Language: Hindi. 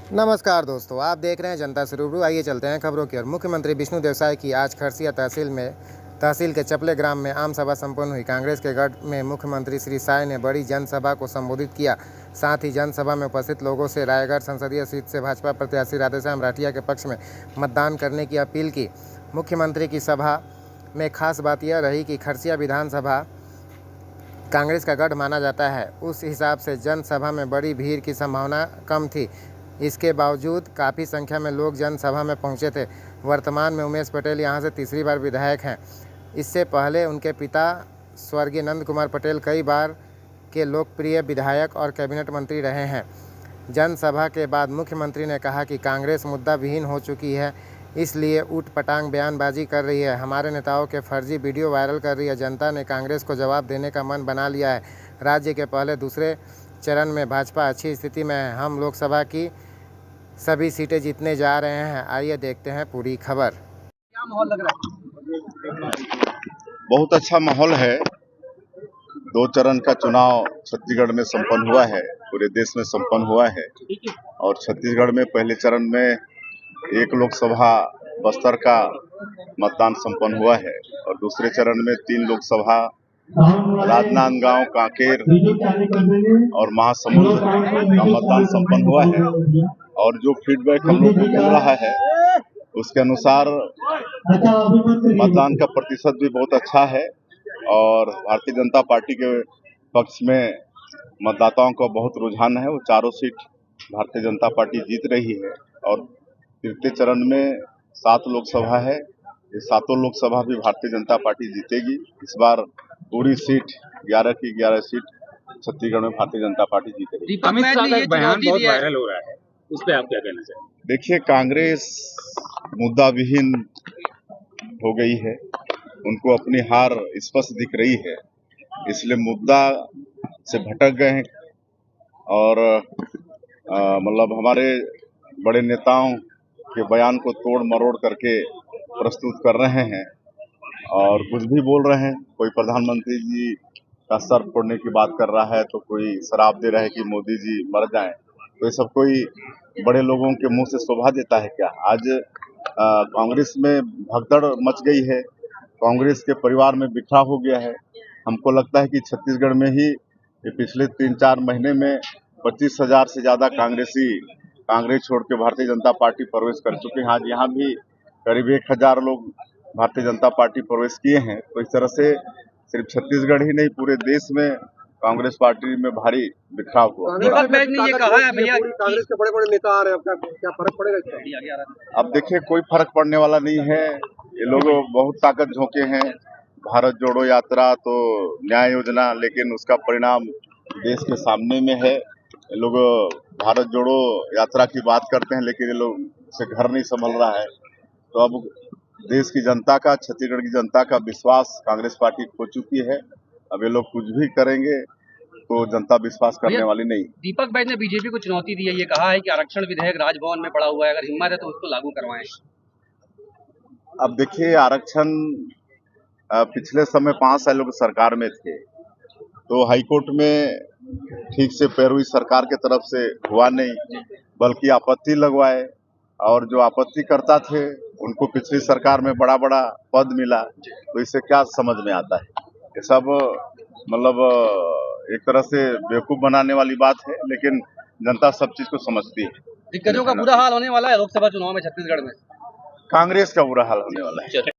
नमस्कार दोस्तों, आप देख रहे हैं जनता से रूबरू। आइए चलते हैं खबरों की ओर। मुख्यमंत्री विष्णुदेव साय की आज खरसिया तहसील के चपले ग्राम में आम सभा संपन्न हुई। कांग्रेस के गढ़ में मुख्यमंत्री श्री साय ने बड़ी जनसभा को संबोधित किया। साथ ही जनसभा में उपस्थित लोगों से रायगढ़ संसदीय सीट से भाजपा प्रत्याशी राधेश्याम राठिया के पक्ष में मतदान करने की अपील की। मुख्यमंत्री की सभा में खास बात यह रही कि खरसिया विधानसभा कांग्रेस का गढ़ माना जाता है। उस हिसाब से जनसभा में बड़ी भीड़ की संभावना कम थी। इसके बावजूद काफ़ी संख्या में लोग जनसभा में पहुंचे थे। वर्तमान में उमेश पटेल यहां से तीसरी बार विधायक हैं। इससे पहले उनके पिता स्वर्गीय नंद कुमार पटेल कई बार के लोकप्रिय विधायक और कैबिनेट मंत्री रहे हैं। जनसभा के बाद मुख्यमंत्री ने कहा कि कांग्रेस मुद्दा विहीन हो चुकी है, इसलिए ऊट पटांग बयानबाजी कर रही है। हमारे नेताओं के फर्जी वीडियो वायरल कर रही है। जनता ने कांग्रेस को जवाब देने का मन बना लिया है। राज्य के पहले दूसरे चरण में भाजपा अच्छी स्थिति में है। हम लोकसभा की सभी सीटें जीतने जा रहे हैं। आइए देखते हैं पूरी खबर। क्या माहौल लग रहा है? बहुत अच्छा माहौल है। 2 चरण का चुनाव छत्तीसगढ़ में संपन्न हुआ है, पूरे देश में संपन्न हुआ है। और छत्तीसगढ़ में पहले चरण में 1 लोकसभा बस्तर का मतदान संपन्न हुआ है और दूसरे चरण में 3 लोकसभा राजनांदगांव, कांकेर और महासमुंद का मतदान संपन्न हुआ है। और जो फीडबैक हम लोग को मिल रहा है उसके अनुसार मतदान का प्रतिशत भी बहुत अच्छा है और भारतीय जनता पार्टी के पक्ष में मतदाताओं का बहुत रुझान है। वो चारों सीट भारतीय जनता पार्टी जीत रही है और तृतीय चरण में 7 लोकसभा है। ये 7 लोकसभा भी भारतीय जनता पार्टी जीतेगी। इस बार पूरी सीट 11 की 11 सीट छत्तीसगढ़ में भारतीय जनता पार्टी जीतेगी। अमित शाह का एक बयान बहुत वायरल हो रहा है, उस पर आप क्या कहना चाहेंगे? देखिए, कांग्रेस मुद्दा विहीन हो गई है। उनको अपनी हार स्पष्ट दिख रही है, इसलिए मुद्दा से भटक गए हैं और मतलब हमारे बड़े नेताओं के बयान को तोड़ मरोड़ करके प्रस्तुत कर रहे हैं और कुछ भी बोल रहे हैं। कोई प्रधानमंत्री जी का सर फोड़ने की बात कर रहा है, तो कोई शराब दे रहा है कि मोदी जी मर जाएं। तो ये सब कोई बड़े लोगों के मुंह से शोभा देता है क्या? आज कांग्रेस में भगदड़ मच गई है, कांग्रेस के परिवार में बिखराव हो गया है। हमको लगता है कि छत्तीसगढ़ में ही ये पिछले 3-4 महीने में 25,000 से ज्यादा कांग्रेसी कांग्रेस छोड़ के भारतीय जनता पार्टी प्रवेश कर चुके हैं। आज यहाँ भी करीब 1,000 लोग भारतीय जनता पार्टी प्रवेश किए हैं। तो इस तरह से सिर्फ छत्तीसगढ़ ही नहीं, पूरे देश में कांग्रेस पार्टी में भारी बिखराव हुआ। दीपक बैज ने ये कहा है भैया, कांग्रेस के बड़े बड़े नेता आ रहे हैं, क्या फर्क पड़ेगा इसका? अब देखिए, कोई फर्क पड़ने वाला नहीं है। ये लोग बहुत ताकत झोंके हैं। भारत जोड़ो यात्रा तो न्याय योजना, लेकिन उसका परिणाम देश के सामने में है। ये लोग भारत जोड़ो यात्रा की बात करते हैं, लेकिन ये लोग से घर नहीं संभल रहा है। तो अब देश की जनता का, छत्तीसगढ़ की जनता का विश्वास कांग्रेस पार्टी खो चुकी है। अब ये लोग कुछ भी करेंगे तो जनता विश्वास करने वाली नहीं। दीपक बैज ने बीजेपी को चुनौती दी है, ये कहा है कि आरक्षण विधेयक राजभवन में पड़ा हुआ है, अगर हिम्मत है तो उसको लागू करवाएं। अब देखिए, आरक्षण पिछले समय 5 सालों की सरकार में थे, तो हाईकोर्ट में ठीक से पैरवी सरकार के तरफ से हुआ नहीं, बल्कि आपत्ति लगवाए और जो आपत्ति करता थे उनको पिछली सरकार में बड़ा बड़ा पद मिला। तो इससे क्या समझ में आता है? ये सब मतलब एक तरह से बेवकूफ बनाने वाली बात है, लेकिन जनता सब चीज को समझती है। दिक्कतों का बुरा हाल होने वाला है लोकसभा चुनाव में छत्तीसगढ़ में। कांग्रेस का बुरा हाल होने वाला है।